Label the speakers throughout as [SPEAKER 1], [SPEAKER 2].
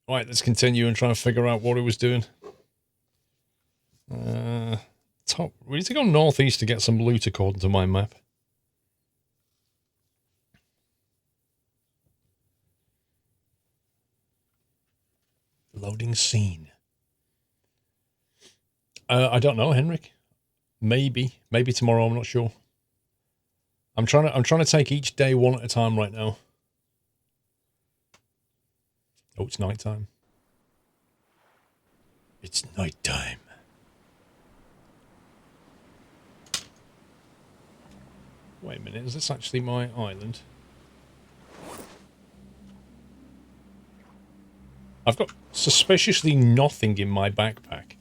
[SPEAKER 1] Right, let's continue and try and figure out what it was doing. Top. We need to go northeast to get some loot according to my map. Loading scene. I don't know, Henrik. Maybe tomorrow. I'm not sure. I'm trying to take each day one at a time right now. Oh, it's nighttime. It's nighttime. Wait a minute, is this actually my island? I've got suspiciously nothing in my backpack.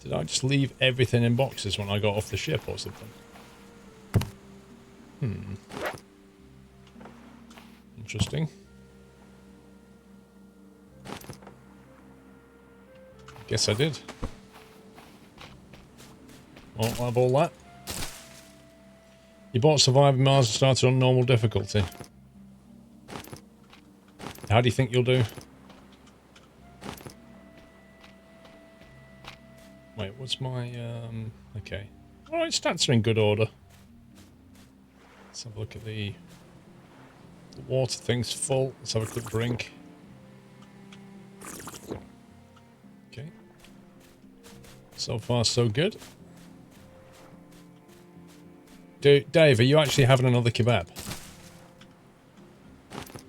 [SPEAKER 1] Did I just leave everything in boxes when I got off the ship or something? Interesting. Guess I did. Won't have all that. You bought Surviving Mars and started on normal difficulty. How do you think you'll do? Wait, what's my, okay. Alright, stats are in good order. Let's have a look at the water thing's full. Let's have a quick drink. Okay. So far, so good. Dave, are you actually having another kebab?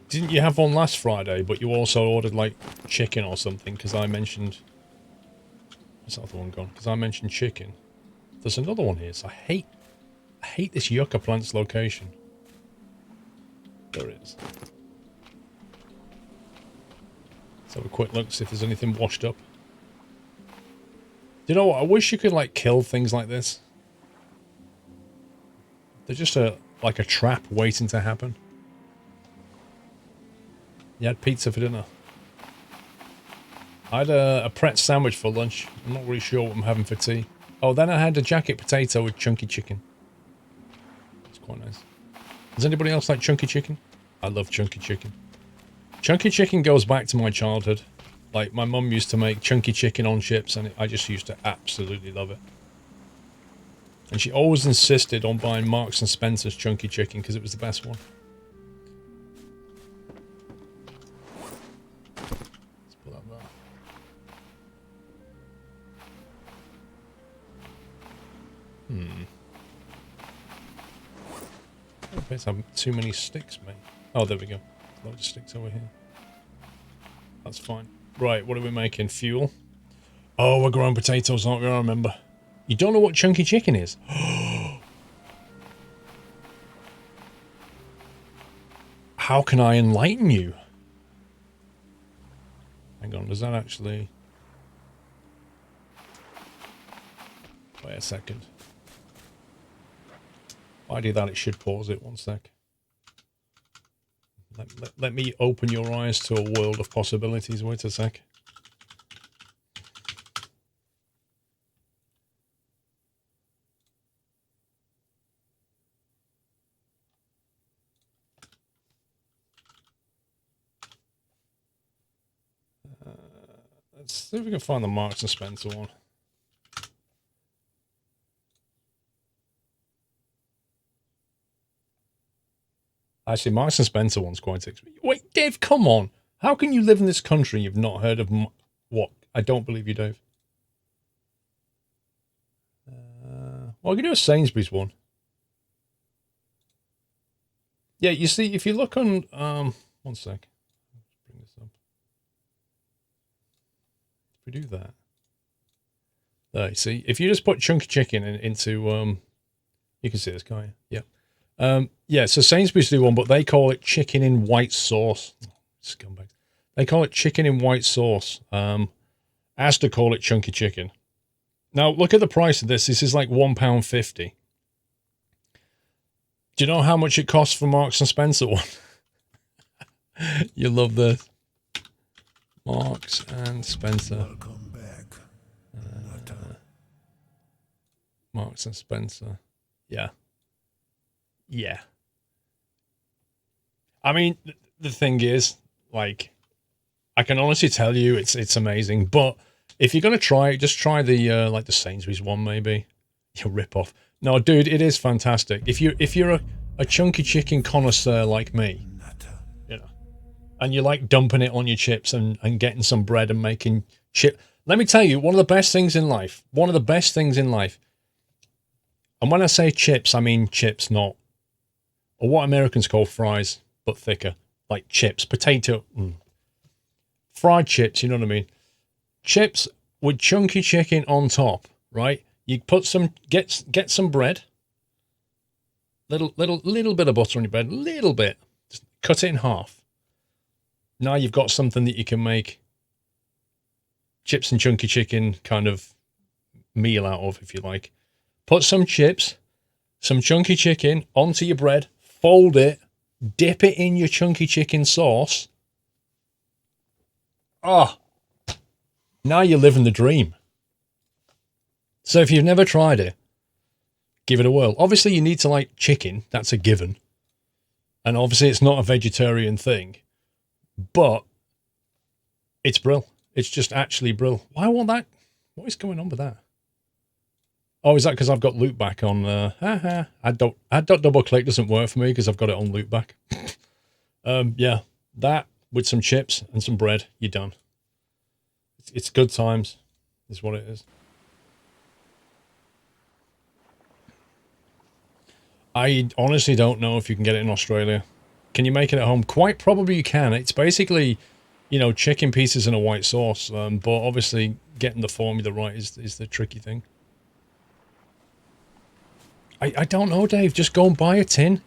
[SPEAKER 1] Didn't you have one last Friday, but you also ordered, like, chicken or something? Because I mentioned... Where's the other one gone? Because I mentioned chicken. There's another one here, so I hate this yucca plant's location. There it is. Let's have a quick look, see if there's anything washed up. You know what? I wish you could, like, kill things like this. They're just like a trap waiting to happen. You had pizza for dinner. I had a Pret sandwich for lunch. I'm not really sure what I'm having for tea. Oh, then I had a jacket potato with chunky chicken. It's quite nice. Does anybody else like chunky chicken? I love chunky chicken. Chunky chicken goes back to my childhood. Like, my mum used to make chunky chicken on chips, and I just used to absolutely love it. And she always insisted on buying Marks and Spencer's chunky chicken because it was the best one. Let's put that there. I don't have too many sticks, mate. Oh, there we go. Loads of sticks over here. That's fine. Right, what are we making? Fuel? Oh, we're growing potatoes, aren't we? I remember. You don't know what chunky chicken is? How can I enlighten you? Hang on, does that actually... Wait a second. If I do that, it should pause it. One sec. Let me open your eyes to a world of possibilities. Wait a sec. Let's see if we can find the Marks and Spencer one. Actually, Marks and Spencer one's quite expensive. Wait, Dave, come on. How can you live in this country and you've not heard of... What? I don't believe you, Dave. Well, I can do a Sainsbury's one. Yeah, you see, if you look on... one sec. Let's bring this up. If we do that... There, you see, if you just put chunky chicken into... you can see this, can't you? Yeah. Yeah, so Sainsbury's do one, but they call it chicken in white sauce. Scumbags. They call it chicken in white sauce. Asda call it chunky chicken. Now, look at the price of this. This is like £1.50. Do you know how much it costs for Marks and Spencer one? You love this. Marks and Spencer.
[SPEAKER 2] Welcome back.
[SPEAKER 1] Marks and Spencer. Yeah. Yeah. I mean, the thing is, like, I can honestly tell you it's amazing. But if you're gonna try it, just try the like the Sainsbury's one, maybe. You rip off. No, dude, it is fantastic. If you're a chunky chicken connoisseur like me, you know, and you like dumping it on your chips and getting some bread and making chip. Let me tell you, one of the best things in life. One of the best things in life. And when I say chips, I mean chips, not or what Americans call fries, but thicker, like chips, potato, fried chips. You know what I mean? Chips with chunky chicken on top, right? You put some get some bread, little bit of butter on your bread, little bit, just cut it in half. Now you've got something that you can make chips and chunky chicken kind of meal out of, if you like. Put some chips, some chunky chicken onto your bread, fold it, dip it in your chunky chicken sauce. Oh, now you're living the dream. So if you've never tried it, give it a whirl. Obviously, you need to like chicken. That's a given. And obviously, it's not a vegetarian thing. But it's brill. It's just actually brill. Why won't that? What is going on with that? Oh, is that because I've got loop back on? Add double click doesn't work for me because I've got it on loop back. Yeah, that with some chips and some bread, you're done. It's good times, is what it is. I honestly don't know if you can get it in Australia. Can you make it at home? Quite probably you can. It's basically, you know, chicken pieces in a white sauce. But obviously getting the formula right is the tricky thing. I don't know, Dave. Just go and buy a tin.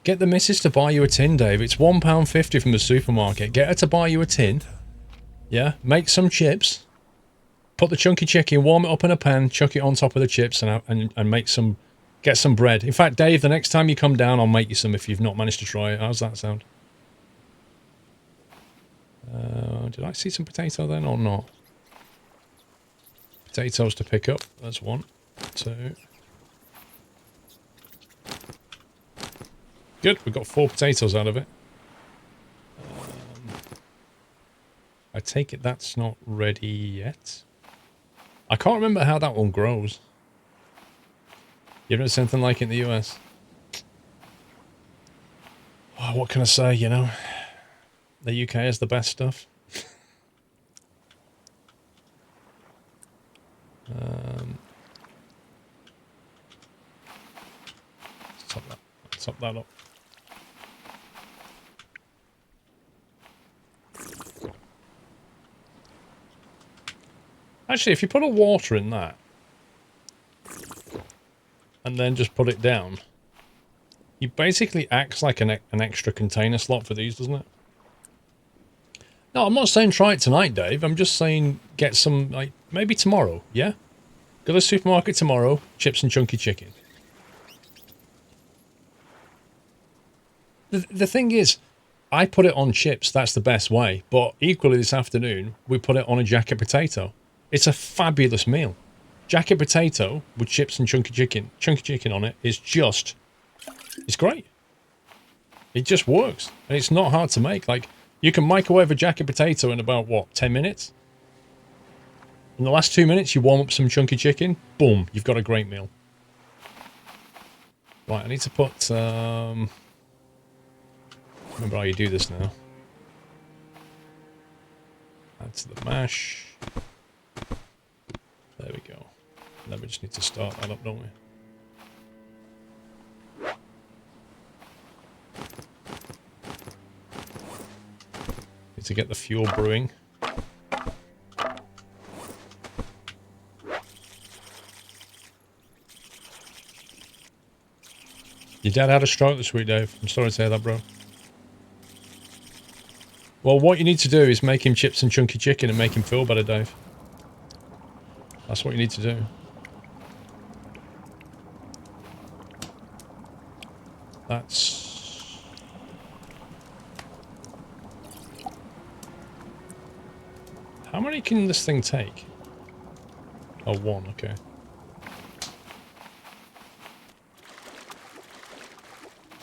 [SPEAKER 1] Get the missus to buy you a tin, Dave. It's £1.50 from the supermarket. Get her to buy you a tin. Yeah? Make some chips. Put the chunky chicken, warm it up in a pan, chuck it on top of the chips and make some... Get some bread. In fact, Dave, the next time you come down, I'll make you some if you've not managed to try it. How's that sound? Did I see some potato then or not? Potatoes to pick up. That's 1, 2. Good, we got 4 potatoes out of it. I take it that's not ready yet. I can't remember how that one grows. You ever seen something like it in the US? Oh, what can I say, you know? The UK has the best stuff. Let's top that up. Actually, if you put a water in that, and then just put it down, it basically acts like an extra container slot for these, doesn't it? No, I'm not saying try it tonight, Dave. I'm just saying get some, like, maybe tomorrow, yeah? Go to the supermarket tomorrow, chips and chunky chicken. The thing is, I put it on chips, that's the best way, but equally this afternoon, we put it on a jacket potato. It's a fabulous meal. Jacket potato with chips and chunky chicken on it is just, it's great. It just works. And it's not hard to make. Like, you can microwave a jacket potato in about, what, 10 minutes? In the last 2 minutes, you warm up some chunky chicken. Boom, you've got a great meal. Right, I need to put, remember how you do this now. Add to the mash. There we go. Then we just need to start that up, don't we? Need to get the fuel brewing. Your dad had a stroke this week, Dave. I'm sorry to say that, bro. Well, what you need to do is make him chips and chunky chicken and make him feel better, Dave. That's what you need to do. That's... How many can this thing take? Oh, 1, okay.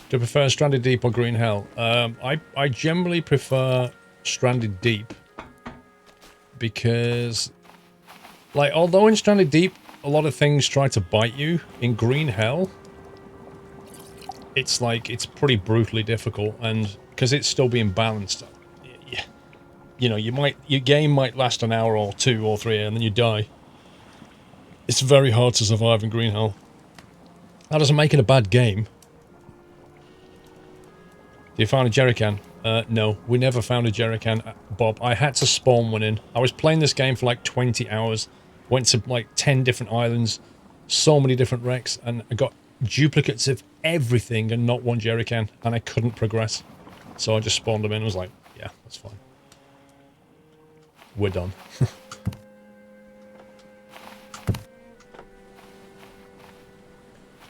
[SPEAKER 1] Do you prefer Stranded Deep or Green Hell? I generally prefer Stranded Deep because, like, although in Stranded Deep a lot of things try to bite you, in Green Hell it's like it's pretty brutally difficult, and because it's still being balanced, you know, your game might last an hour or 2 or 3 and then you die. It's very hard to survive in Green Hell. That doesn't make it a bad game. Do you find a jerrycan? No, we never found a jerrycan, Bob. I had to spawn one in. I was playing this game for like 20 hours. Went to like 10 different islands, so many different wrecks, and I got duplicates of everything and not one jerrycan, and I couldn't progress. So I just spawned them in and was like, yeah, that's fine. We're done.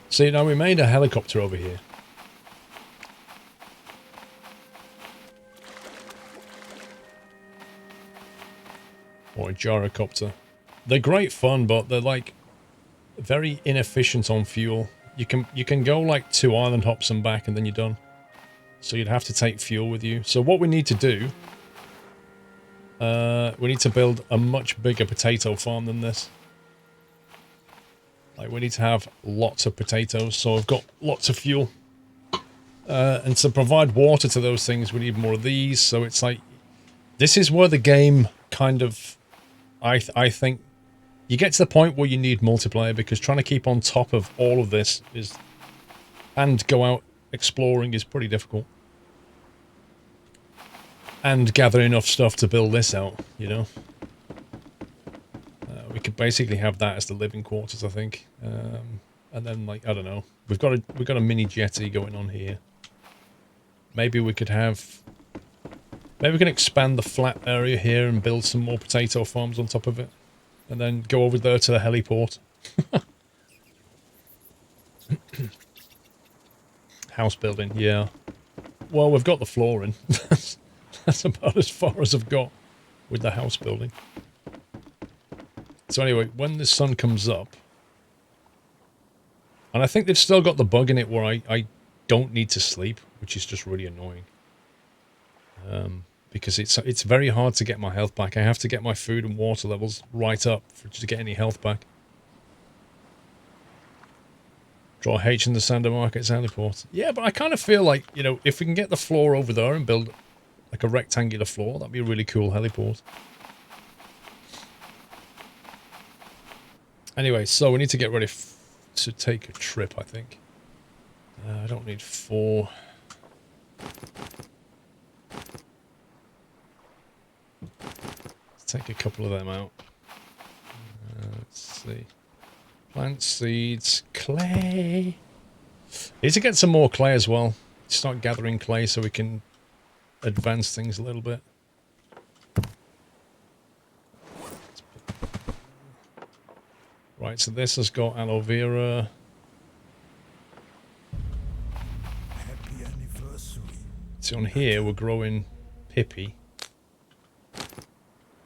[SPEAKER 1] See, now we made a helicopter over here. Or a gyrocopter. They're great fun, but they're like very inefficient on fuel. You can go like 2 island hops and back and then you're done. So you'd have to take fuel with you. So what we need to do, we need to build a much bigger potato farm than this. Like, we need to have lots of potatoes, so I've got lots of fuel. And to provide water to those things, we need more of these. So it's like, this is where the game kind of, I think, you get to the point where you need multiplayer, because trying to keep on top of all of this is, and go out exploring is pretty difficult. And gather enough stuff to build this out, you know. We could basically have that as the living quarters, I think. And then, like, I don't know. We've got a mini jetty going on here. Maybe we could have... Maybe we can expand the flat area here and build some more potato farms on top of it. And then go over there to the heliport. House building, yeah. Well, we've got the floor in. That's about as far as I've got with the house building. So anyway, when the sun comes up... And I think they've still got the bug in it where I don't need to sleep, which is just really annoying. Because it's very hard to get my health back. I have to get my food and water levels right up to get any health back. Draw H in the Sander Markets heliport. Yeah, but I kind of feel like, you know, if we can get the floor over there and build like a rectangular floor, that'd be a really cool heliport. Anyway, so we need to get ready to take a trip, I think. I don't need 4. Let's take a couple of them out. Let's see. Plant seeds, clay. Need to get some more clay as well. Start gathering clay so we can advance things a little bit. Right, so this has got aloe vera.
[SPEAKER 2] Happy anniversary.
[SPEAKER 1] So on here we're growing pippy.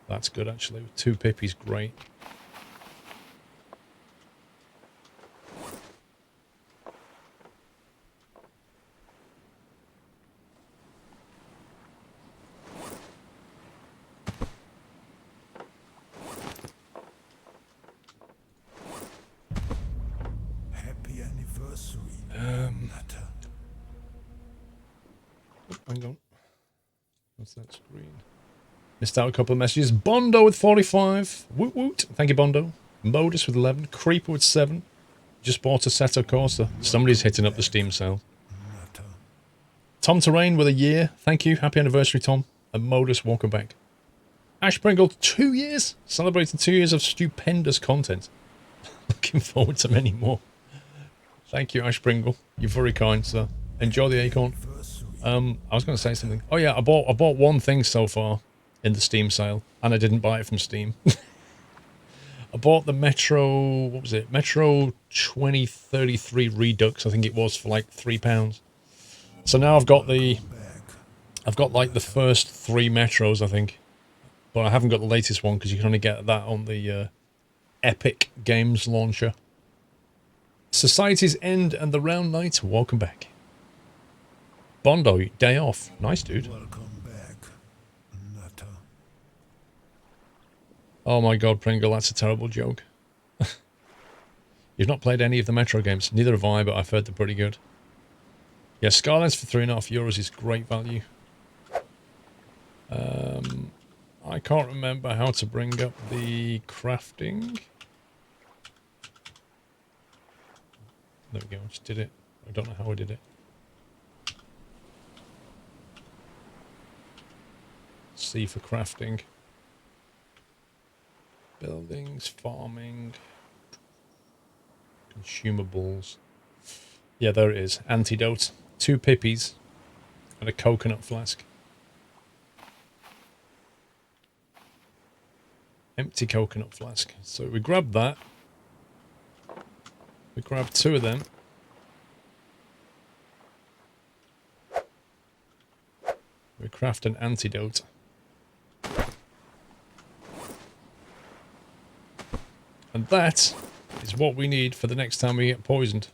[SPEAKER 1] That's good actually. 2 pippies, great.
[SPEAKER 2] Happy anniversary.
[SPEAKER 1] Hang on. What's that screen? Missed out a couple of messages. Bondo with 45. Woot woot. Thank you, Bondo. Modus with 11. Creeper with 7. Just bought a Seto Corsa. Somebody's hitting up the Steam sale. Tom Terrain with a year. Thank you. Happy anniversary, Tom. And Modus, welcome back. Ash Pringle, 2 years. Celebrating 2 years of stupendous content. Looking forward to many more. Thank you, Ash Pringle. You're very kind, sir. Enjoy the acorn. I was going to say something. Oh yeah, I bought one thing so far in the Steam sale, and I didn't buy it from Steam. I bought the Metro, what was it? Metro 2033 Redux, I think it was, for like £3. So now I've got like the first 3 Metros, I think. But I haven't got the latest one because you can only get that on the Epic Games launcher. Society's End and the Round Knight, welcome back. Bondo, day off. Nice, dude.
[SPEAKER 2] Welcome back, Nutter.
[SPEAKER 1] Oh my god, Pringle, that's a terrible joke. You've not played any of the Metro games. Neither have I, but I've heard they're pretty good. Yeah, Skylines for €3.5 is great value. I can't remember how to bring up the crafting. There we go, I just did it. I don't know how I did it. C for crafting. Buildings, farming, consumables. Yeah, there it is. Antidote. 2 pippies and a coconut flask. Empty coconut flask. So we grab that. We grab 2 of them. We craft an antidote. And that is what we need for the next time we get poisoned.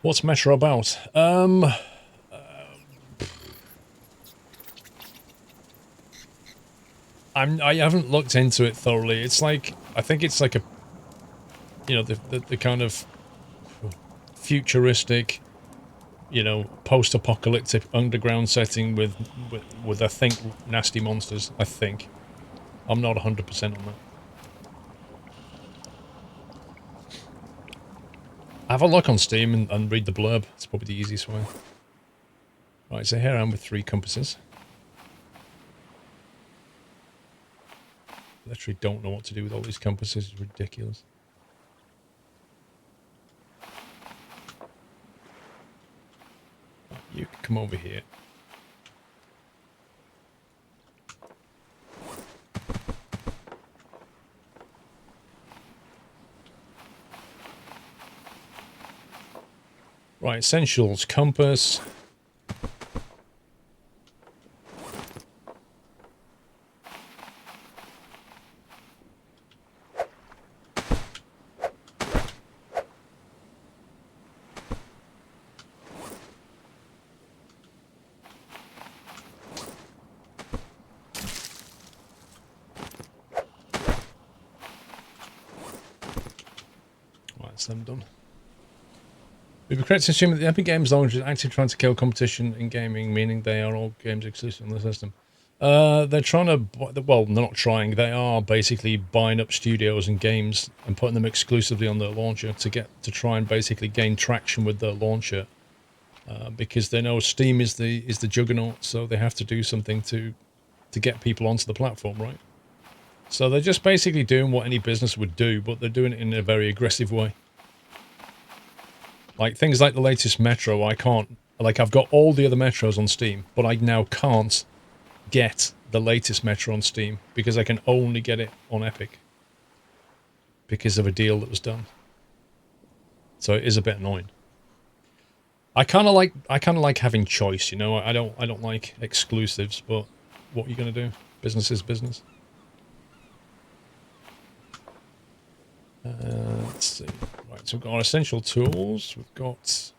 [SPEAKER 1] What's Metro about? I haven't looked into it thoroughly. It's like, I think it's like a, you know, the kind of futuristic, you know, post-apocalyptic underground setting with I think nasty monsters. I think. I'm not 100% on that. Have a look on Steam and read the blurb. It's probably the easiest way. Right, so here I am with 3 compasses. Literally don't know what to do with all these compasses. It's ridiculous. Right, you can come over here. Right, essentials, compass. Right, that's them done. We'd be correct to assume that the Epic Games launch is actually trying to kill competition in gaming, meaning they are all games exclusive on the system. They're trying to, well, they're not trying, they are basically buying up studios and games and putting them exclusively on their launcher to try and basically gain traction with their launcher. Because they know Steam is the juggernaut, so they have to do something to get people onto the platform, right? So they're just basically doing what any business would do, but they're doing it in a very aggressive way. Like, things like the latest Metro, I can't... Like, I've got all the other Metros on Steam, but I now can't get the latest Metro on Steam, because I can only get it on Epic. Because of a deal that was done. So it is a bit annoying. I kind of like having choice, you know? I don't like exclusives, but what are you going to do? Business is business. Let's see. Right, so we've got our essential tools. We've got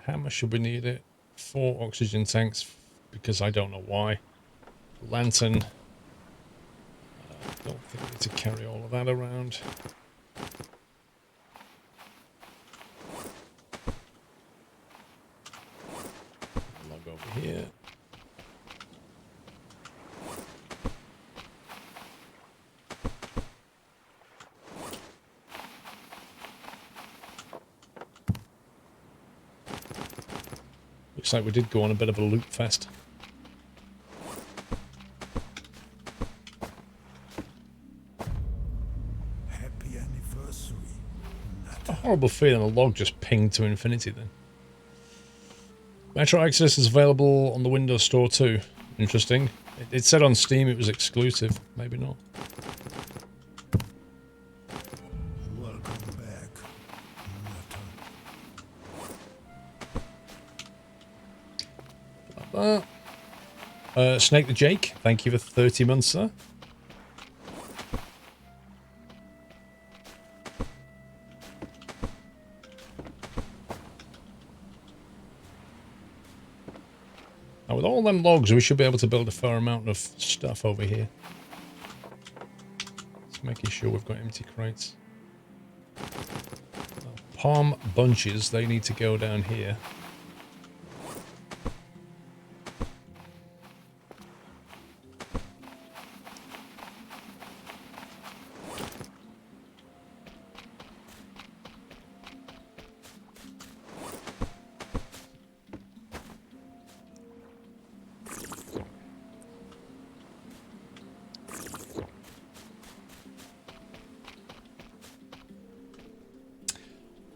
[SPEAKER 1] hammer, should we need it? 4 oxygen tanks, because I don't know why. Lantern. I don't think we need to carry all of that around. Log over here. Looks like we did go on a bit of a loot fest.
[SPEAKER 2] Happy anniversary.
[SPEAKER 1] A horrible feeling a log just pinged to infinity then. Metro Exodus is available on the Windows Store too. Interesting. It said on Steam it was exclusive. Maybe not.
[SPEAKER 2] Welcome back, Nutter.
[SPEAKER 1] Snake the Jake, thank you for 30 months, sir. Now, with all them logs, we should be able to build a fair amount of stuff over here. Just making sure we've got empty crates. Now, palm bunches, they need to go down here.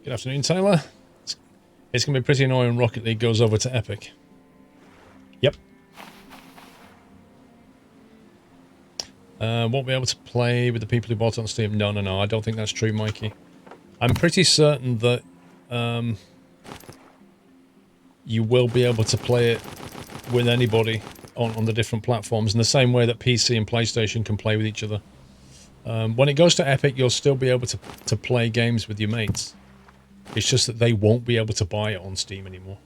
[SPEAKER 1] Good afternoon, Taylor. It's going to be pretty annoying when Rocket League goes over to Epic. Yep. Won't be able to play with the people who bought it on Steam. No, I don't think that's true, Mikey. I'm pretty certain that you will be able to play it with anybody on the different platforms in the same way that PC and PlayStation can play with each other. When it goes to Epic, you'll still be able to play games with your mates. It's just that they won't be able to buy it on Steam anymore.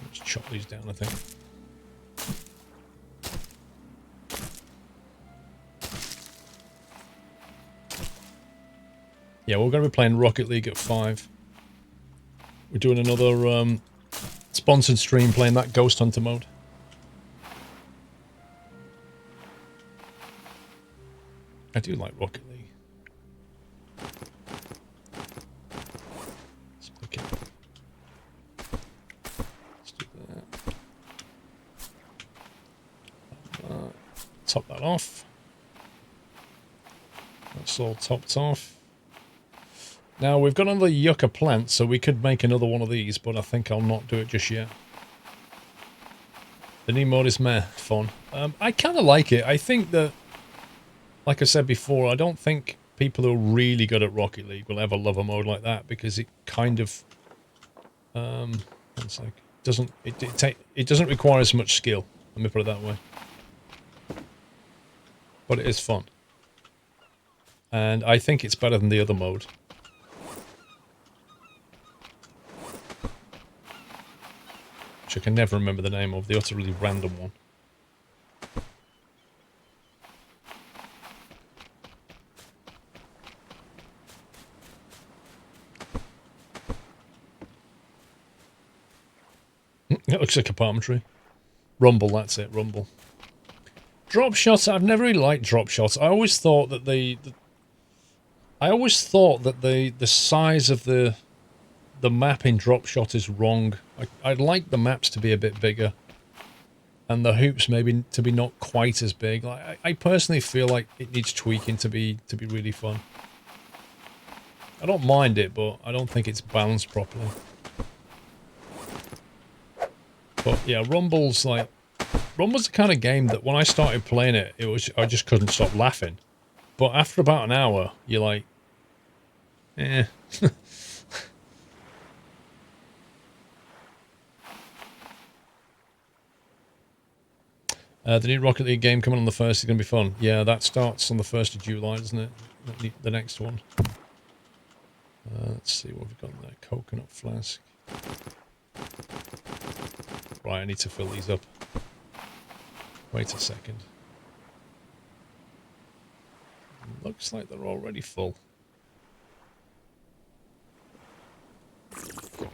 [SPEAKER 1] Let's chop these down, I think. Yeah, we're going to be playing Rocket League at 5. We're doing another sponsored stream playing that Ghost Hunter mode. I do like Rocket League. Let's pick it. Let's do that. Top that off. That's all topped off. Now, we've got another yucca plant, so we could make another one of these, but I think I'll not do it just yet. The new mode is meh, fun. I kind of like it. I think that, like I said before, I don't think people who are really good at Rocket League will ever love a mode like that, because it kind of, one sec, it doesn't require as much skill. Let me put it that way. But it is fun. And I think it's better than the other mode. I can never remember the name of, the utterly random one. It looks like a palm tree. Rumble, that's it, Rumble. Drop shots, I've never really liked drop shots. I always thought that the size of the map in drop shot is wrong. I'd like the maps to be a bit bigger, and the hoops maybe to be not quite as big. Like, I personally feel like it needs tweaking to be really fun. I don't mind it, but I don't think it's balanced properly. But yeah, Rumble's the kind of game that when I started playing it, I just couldn't stop laughing. But after about an hour, you're like, eh. The new Rocket League game coming on the 1st is going to be fun. Yeah, that starts on the 1st of July, doesn't it? The next one. Let's see what we've got there. Coconut flask. Right, I need to fill these up. Wait a second. Looks like they're already full. Okay,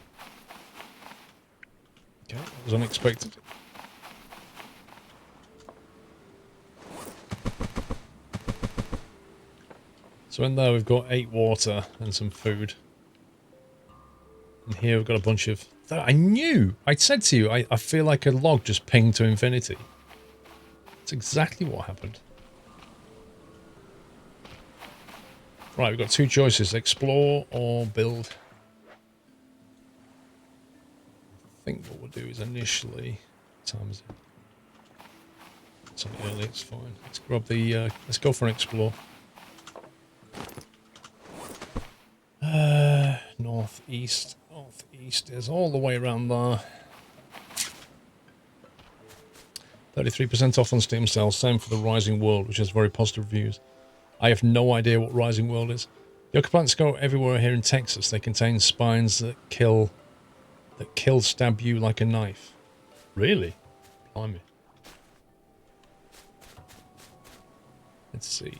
[SPEAKER 1] that was unexpected. So in there we've got 8 water and some food. And here we've got a bunch of... I knew! I said to you, I feel like a log just pinged to infinity. That's exactly what happened. Right, we've got 2 choices. Explore or build. I think what we'll do is initially... What time is it? It's only early, it's fine. Let's grab the... let's go for an explore. Northeast is all the way around there. 33% off on Steam sales. Same for the Rising World, which has very positive reviews. I have no idea what Rising World is. Yucca plants go everywhere here in Texas. They contain spines that stab you like a knife. Really? Blimey. Let's see.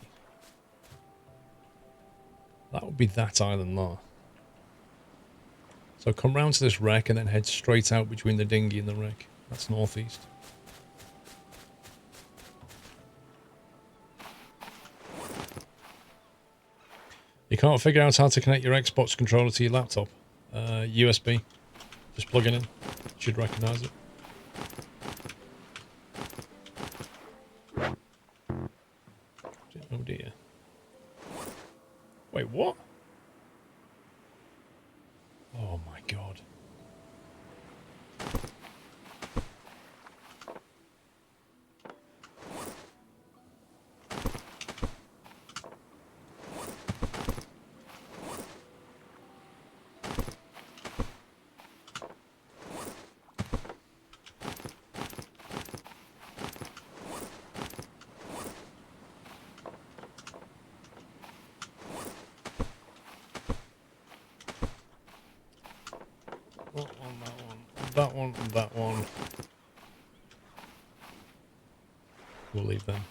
[SPEAKER 1] That would be that island there. So come round to this wreck and then head straight out between the dinghy and the wreck. That's northeast. You can't figure out how to connect your Xbox controller to your laptop. USB. Just plug it in. Should recognise it. Oh dear. Wait, what? Oh my god. That one, and that one. We'll leave them.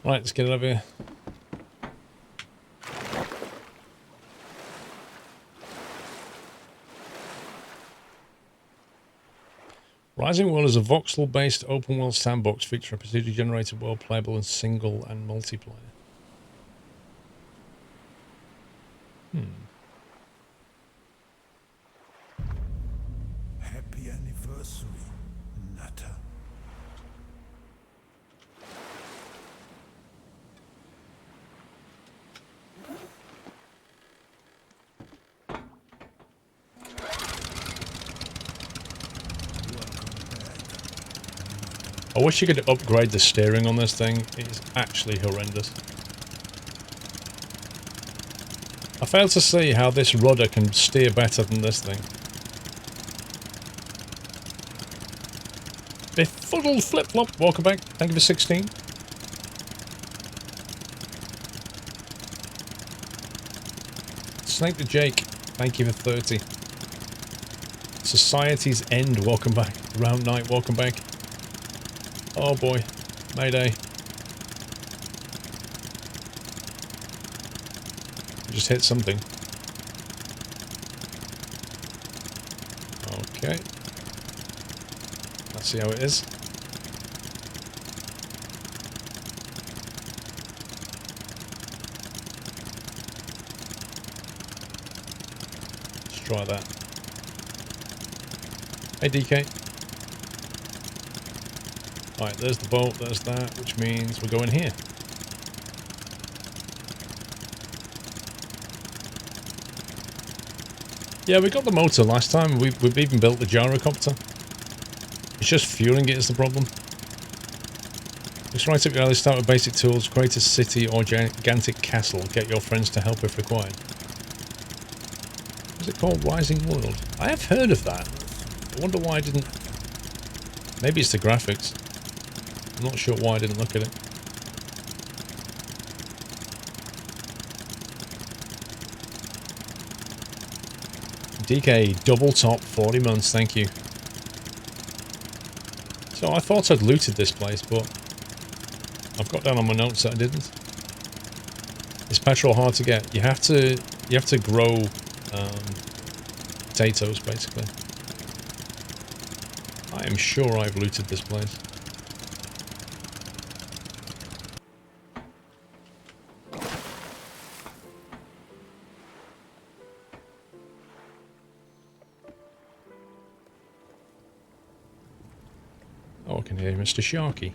[SPEAKER 1] Right, let's get it over here. Rising World is a voxel-based open-world sandbox featuring a procedure-generated world playable in single and multiplayer.
[SPEAKER 2] Happy anniversary, Nutter.
[SPEAKER 1] I wish you could upgrade the steering on this thing. It is actually horrendous. I fail to see how this rudder can steer better than this thing. Befuddled flip-flop, welcome back. Thank you for 16. Snake the Jake, thank you for 30. Society's End, welcome back. Round Night, welcome back. Oh boy, Mayday. Just hit something. Okay. Let's see how it is. Let's try that. Hey DK. Right, there's the boat, there's that, which means we're going here. Yeah, we got the motor last time. We've even built the gyrocopter. It's just fueling it is the problem. Just right up your alley, start with basic tools, create a city or gigantic castle. Get your friends to help if required. What's it called? Rising World? I have heard of that. I wonder why I didn't... Maybe it's the graphics. I'm not sure why I didn't look at it. DK, double top, 40 months, thank you. So I thought I'd looted this place, but I've got down on my notes that I didn't. Is petrol hard to get? You have to grow potatoes, basically. I am sure I've looted this place. Oh, I can hear Mr. Sharky.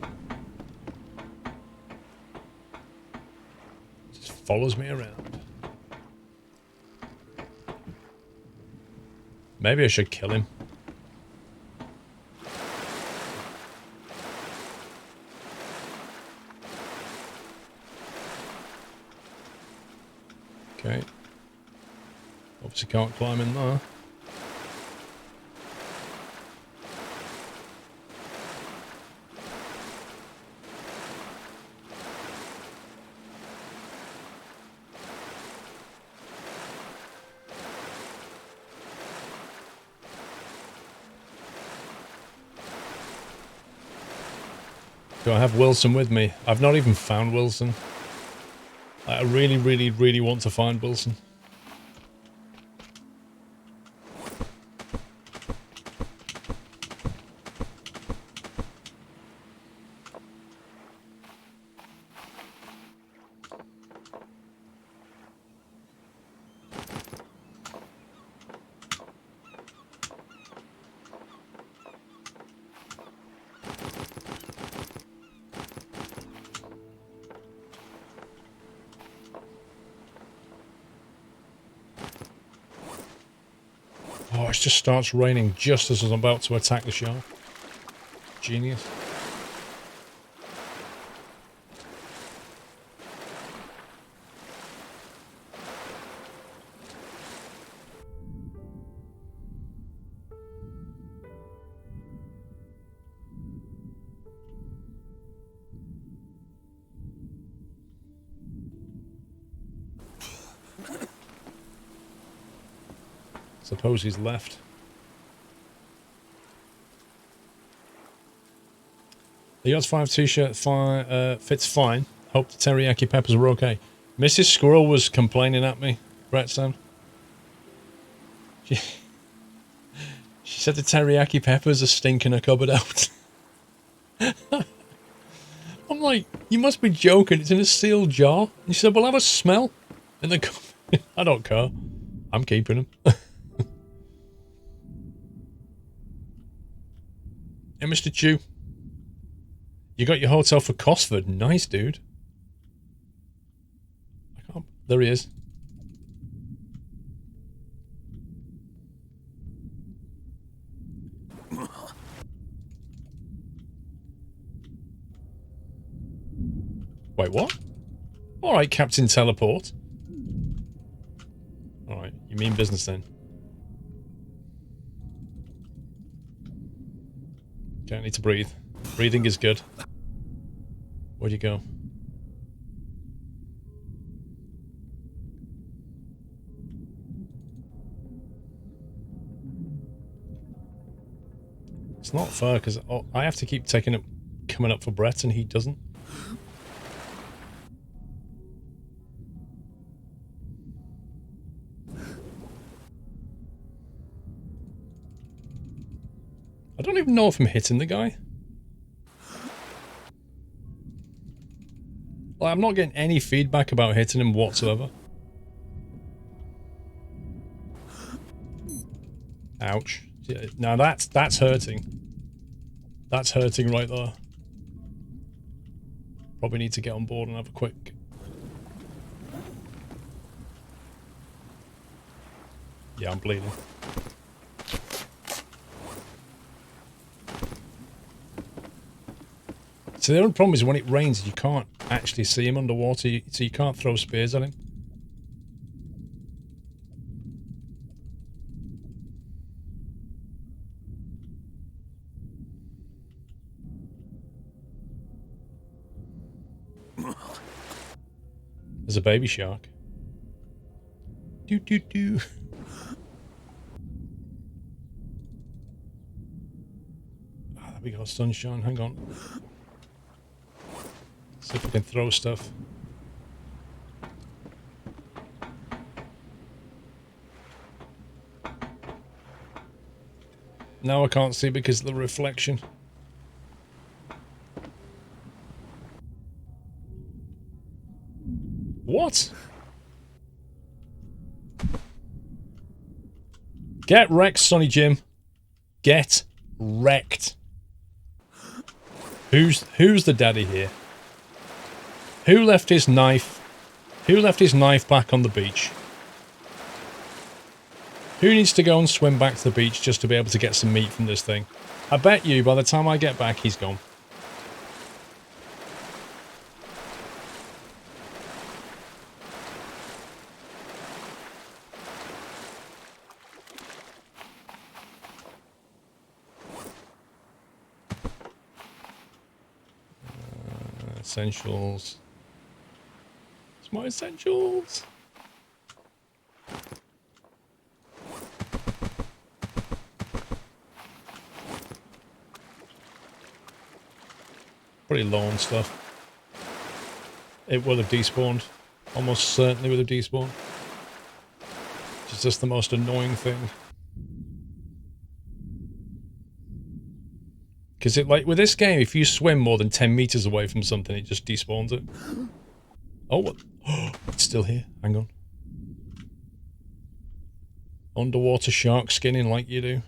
[SPEAKER 1] Just follows me around. Maybe I should kill him. Okay. Obviously can't climb in there. Do I have Wilson with me? I've not even found Wilson. I really, really, really want to find Wilson. Oh, it just starts raining just as I'm about to attack the shark. Genius. Suppose he's left. The Odds 5 t-shirt fits fine. Hope the teriyaki peppers were okay. Mrs. Squirrel was complaining at me, Brett son. She said the teriyaki peppers are stinking her cupboard out. I'm like, you must be joking. It's in a sealed jar. And she said, we'll have a smell. In the cupboard. I don't care. I'm keeping them. Hey, Mr. Chew. You got your hotel for Cosford. Nice, dude. I can't... There he is. Wait, what? Alright, Captain Teleport. Alright, you mean business then. Okay, I need to breathe. Breathing is good. Where'd you go? It's not fair because I have to keep taking it, coming up for Brett, and he doesn't. I don't even know if I'm hitting the guy. Like, I'm not getting any feedback about hitting him whatsoever. Ouch. Yeah, now that's hurting. That's hurting right there. Probably need to get on board and have a quick... Yeah, I'm bleeding. So the only problem is when it rains, you can't actually see him underwater, so you can't throw spears at him. There's a baby shark. Doo doo doo. Ah, there we go, sunshine. Hang on. See if we can throw stuff. Now I can't see because of the reflection. What? Get wrecked, Sonny Jim. Get wrecked. Who's the daddy here? Who left his knife? Who left his knife back on the beach? Who needs to go and swim back to the beach just to be able to get some meat from this thing? I bet you by the time I get back, he's gone. Essentials. It's my essentials. pretty low on stuff. It will have despawned. Almost certainly would have despawned. Which is just the most annoying thing. Because it, like, with this game, if you swim more than 10 meters away from something, it just despawns it. Oh, what? Oh, it's still here. Hang on. Underwater shark skinning like you do.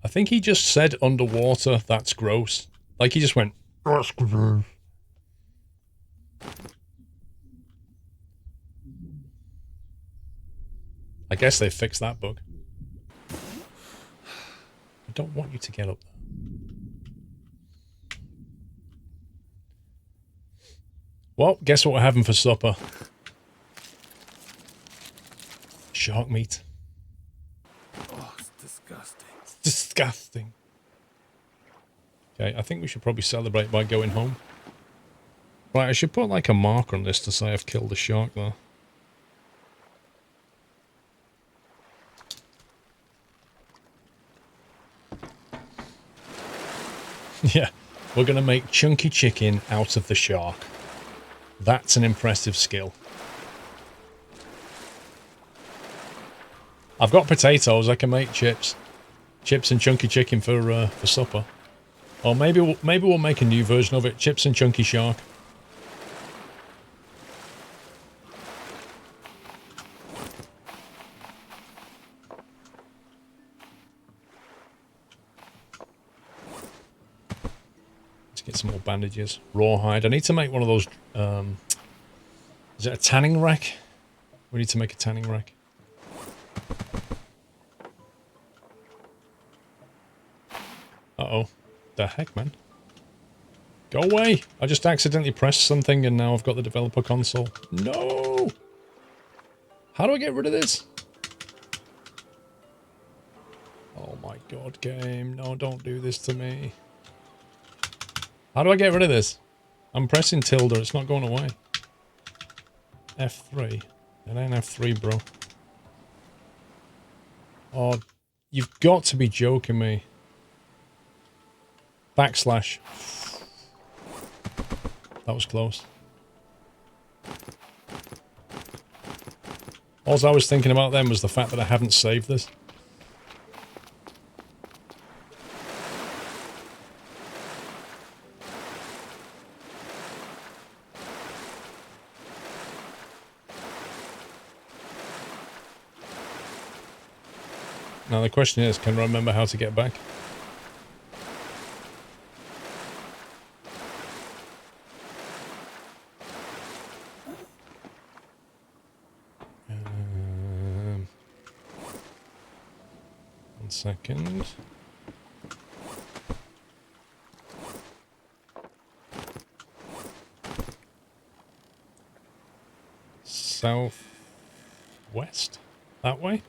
[SPEAKER 1] I think he just said underwater, that's gross. Like he just went, that's gross. I guess they fixed that bug. I don't want you to get up there. Well, guess what we're having for supper? Shark meat.
[SPEAKER 2] Oh, it's disgusting.
[SPEAKER 1] It's disgusting. Okay, I think we should probably celebrate by going home. Right, I should put like a marker on this to say I've killed a shark though. Yeah, we're going to make chunky chicken out of the shark. That's an impressive skill. I've got potatoes, I can make chips. Chips and chunky chicken for supper. Or maybe we'll make a new version of it, chips and chunky shark. Get some more bandages. Rawhide. I need to make one of those... is it a tanning rack? We need to make a tanning rack. Uh-oh. The heck, man? Go away! I just accidentally pressed something and now I've got the developer console. No! How do I get rid of this? Oh my god, game. No, don't do this to me. How do I get rid of this? I'm pressing tilde, it's not going away. F3. It ain't F3, bro. Oh, you've got to be joking me. Backslash. That was close. All I was thinking about then was the fact that I haven't saved this. Now the question is, can I remember how to get back? One second. Southwest? That way?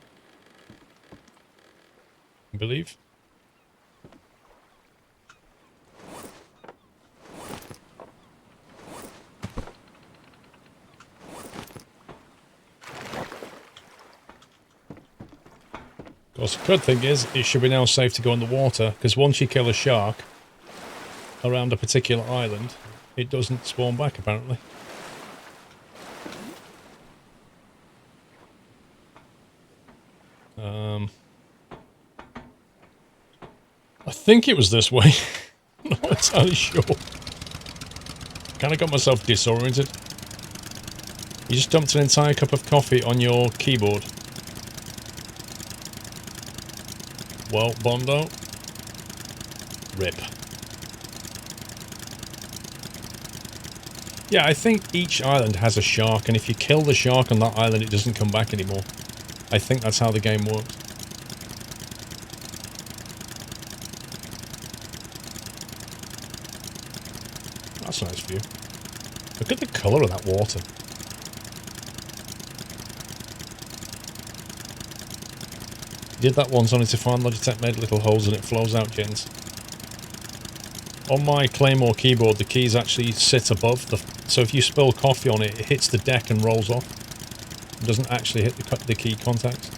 [SPEAKER 1] I believe. Of course, the good thing is, it should be now safe to go in the water, because once you kill a shark around a particular island, it doesn't spawn back, apparently. I think it was this way. I'm not entirely sure. Kind of got myself disoriented. You just dumped an entire cup of coffee on your keyboard. Well, Bondo. Rip. Yeah, I think each island has a shark, and if you kill the shark on that island, it doesn't come back anymore. I think that's how the game works. That's a nice view. Look at the colour of that water. Did that once only to find Logitech made little holes and it flows out, gents. On my Claymore keyboard, the keys actually sit above the... So if you spill coffee on it, it hits the deck and rolls off. It doesn't actually hit the key contacts.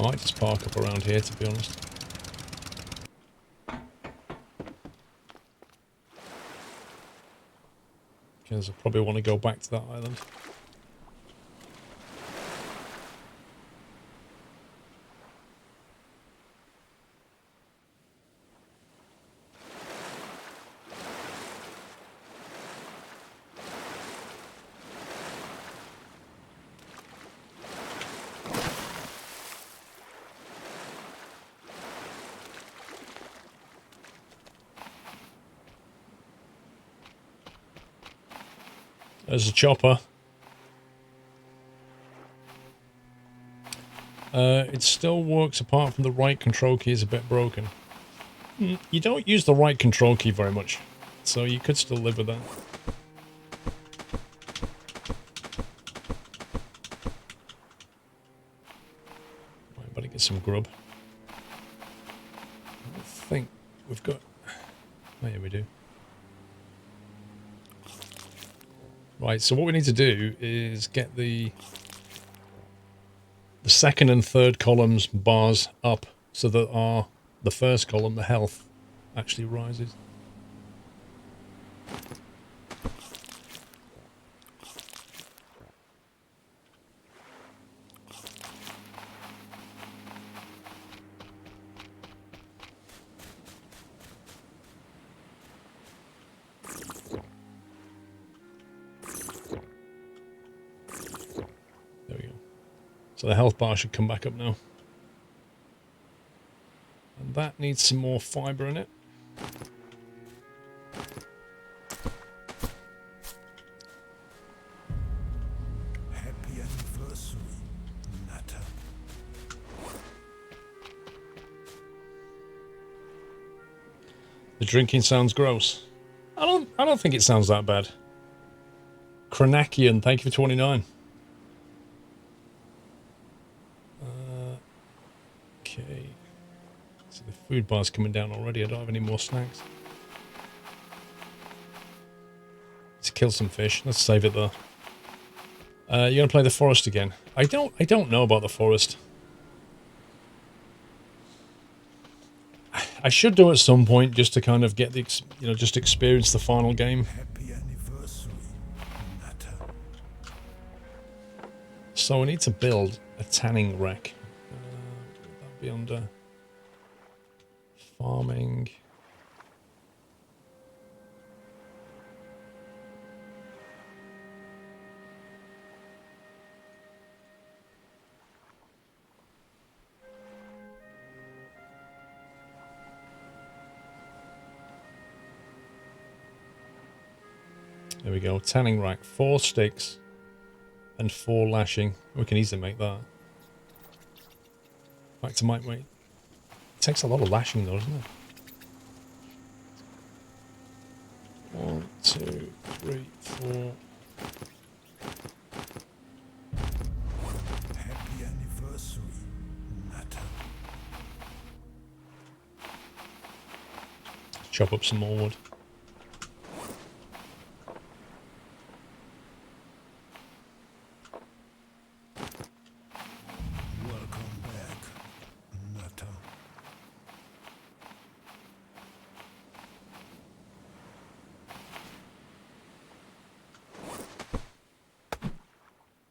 [SPEAKER 1] might just park up around here, to be honest. Because I probably want to go back to that island. There's a chopper. It still works apart from the right control key is a bit broken. You don't use the right control key very much, so you could still live with that. Right, better get some grub. I think we've got... Oh yeah, we do. Right, so what we need to do is get the second and third columns bars up so that the first column, the health, actually rises. So the health bar should come back up now. And that needs some more fibre in it.
[SPEAKER 2] Happy anniversary, Natter.
[SPEAKER 1] The drinking sounds gross. I don't think it sounds that bad. Kranakian, thank you for 29. Okay. So the food bar's coming down already. I don't have any more snacks. Let's kill some fish. Let's save it though. You're gonna play the forest again? I don't know about the forest. I should do at some point just to kind of get the, just experience the final game.
[SPEAKER 2] Happy anniversary, Natter.
[SPEAKER 1] So we need to build a tanning wreck. That'll be under farming. There we go. Tanning rack. 4 sticks and 4 lashing. We can easily make that. Back to might weight. It takes a lot of lashing though, doesn't it? 1, 2, 3, 4.
[SPEAKER 2] Happy anniversary, Natter.
[SPEAKER 1] Chop up some more wood.
[SPEAKER 2] Welcome back, Natter.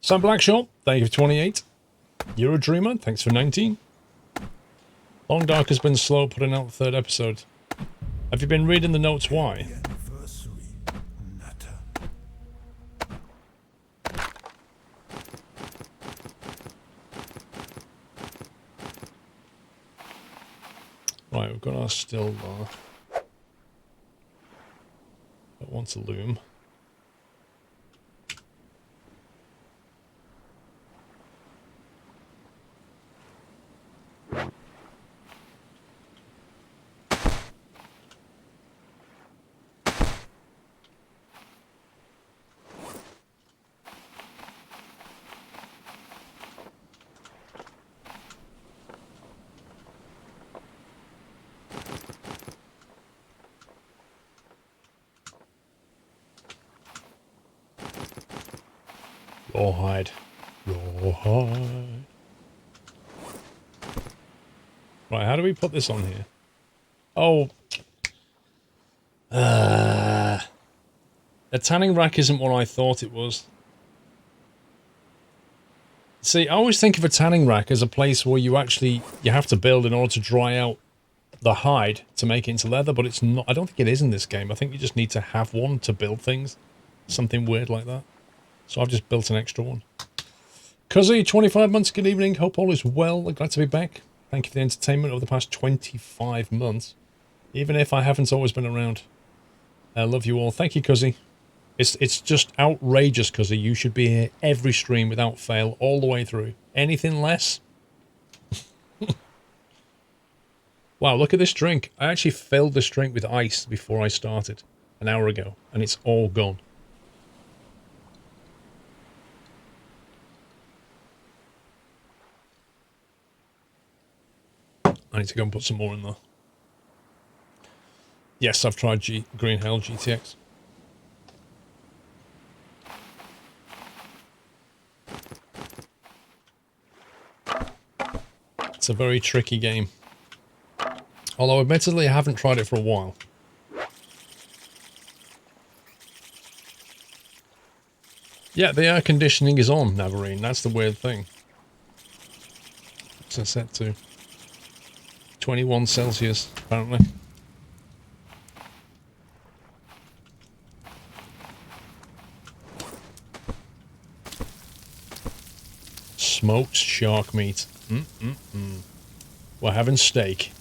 [SPEAKER 1] Sam Blackshaw, thank you for 28. You're a dreamer, thanks for 19. Long Dark has been slow putting out the 3rd episode. Have you been reading the notes why?
[SPEAKER 2] Happy anniversary, Natter.
[SPEAKER 1] Right, we've got our still bar. That wants a loom. Rawhide. Rawhide. Right, how do we put this on here? Oh. A tanning rack isn't what I thought it was. See, I always think of a tanning rack as a place where you have to build in order to dry out the hide to make it into leather, but it's not. I don't think it is in this game. I think you just need to have one to build things. Something weird like that. So I've just built an extra one. Cuzzy, 25 months, good evening. Hope all is well. Glad to be back. Thank you for the entertainment over the past 25 months. Even if I haven't always been around. I love you all. Thank you, Cuzzy. It's just outrageous, Cuzzy. You should be here every stream without fail, all the way through. Anything less? Wow, look at this drink. I actually filled this drink with ice before I started, an hour ago, and it's all gone. I need to go and put some more in there. Yes, I've tried Green Hell GTX. It's a very tricky game. Although, admittedly, I haven't tried it for a while. Yeah, the air conditioning is on, Navarine. That's the weird thing. What's it set to? 21 Celsius, apparently. Smoked shark meat. We're having steak.